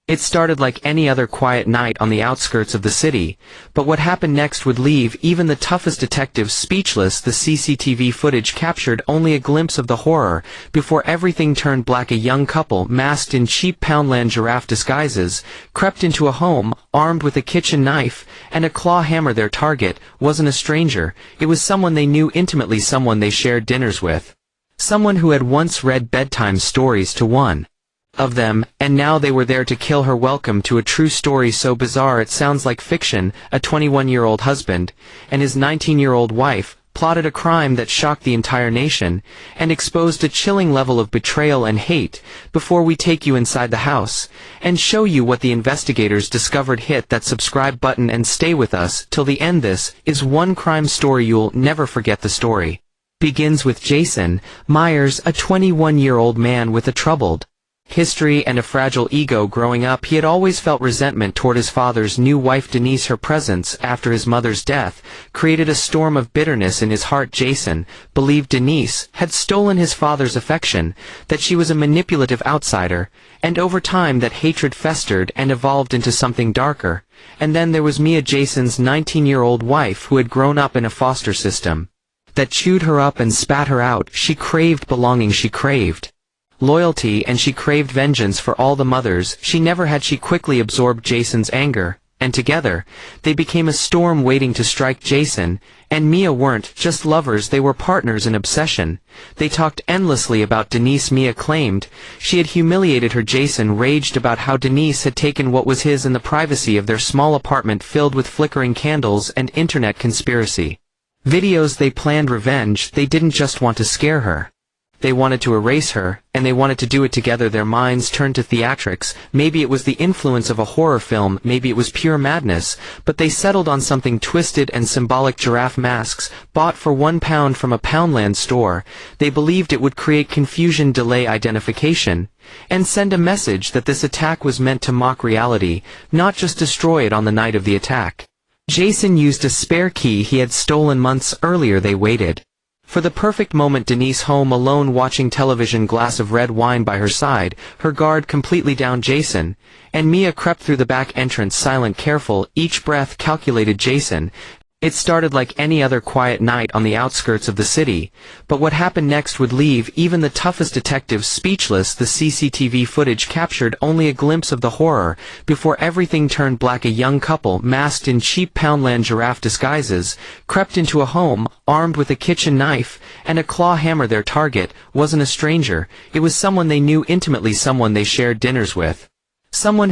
It started like any other quiet night on the outskirts of the city, but what happened next would leave even the toughest detectives speechless. The CCTV footage captured only a glimpse of the horror before everything turned black. A young couple masked in cheap Poundland giraffe disguises crept into a home, armed with a kitchen knife and a claw hammer. Their target wasn't a stranger, it was someone they knew intimately, someone they shared dinners with, someone who had once read bedtime stories to one of them, and now they were there to kill her. Welcome to a true story so bizarre it sounds like fiction. A 21-year-old husband and his 19-year-old wife plotted a crime that shocked the entire nation and exposed a chilling level of betrayal and hate. Before we take you inside the house and show you what the investigators discovered, hit that subscribe button and stay with us till the end. This is one crime story you'll never forget. The story begins with Jason Myers, a 21-year-old man with a troubled history and a fragile ego. Growing up, he had always felt resentment toward his father's new wife Denise. Her presence after his mother's death created a storm of bitterness in his heart. Jason believed Denise had stolen his father's affection, that she was a manipulative outsider, and over time that hatred festered and evolved into something darker. And then there was Mia, Jason's 19-year-old wife, who had grown up in a foster system that chewed her up and spat her out. She craved belonging, she craved loyalty, and she craved vengeance for all the mothers she never had. She quickly absorbed Jason's anger, and together they became a storm waiting to strike. Jason and Mia weren't just lovers, they were partners in obsession. They talked endlessly about Denise. Mia claimed she had humiliated her. Jason raged about how Denise had taken what was his in the privacy of their small apartment filled with flickering candles and internet conspiracy videos. They planned revenge. They didn't just want to scare her, they wanted to erase her, and they wanted to do it together. Their minds turned to theatrics. Maybe it was the influence of a horror film, maybe it was pure madness, but they settled on something twisted and symbolic. Giraffe masks, bought for £1 from a Poundland store. They believed it would create confusion, delay identification, and send a message that this attack was meant to mock reality, not just destroy it. On the night of the attack, Jason used a spare key he had stolen months earlier. They waited for the perfect moment. Denise home alone watching television, glass of red wine by her side, her guard completely down. Jason and Mia crept through the back entrance, silent, careful, each breath calculated. Jason. It started like any other quiet night on the outskirts of the city, but what happened next would leave even the toughest detectives speechless. The CCTV footage captured only a glimpse of the horror before everything turned black. A young couple masked in cheap Poundland giraffe disguises crept into a home, armed with a kitchen knife and a claw hammer. Their target wasn't a stranger, it was someone they knew intimately, someone they shared dinners with, someone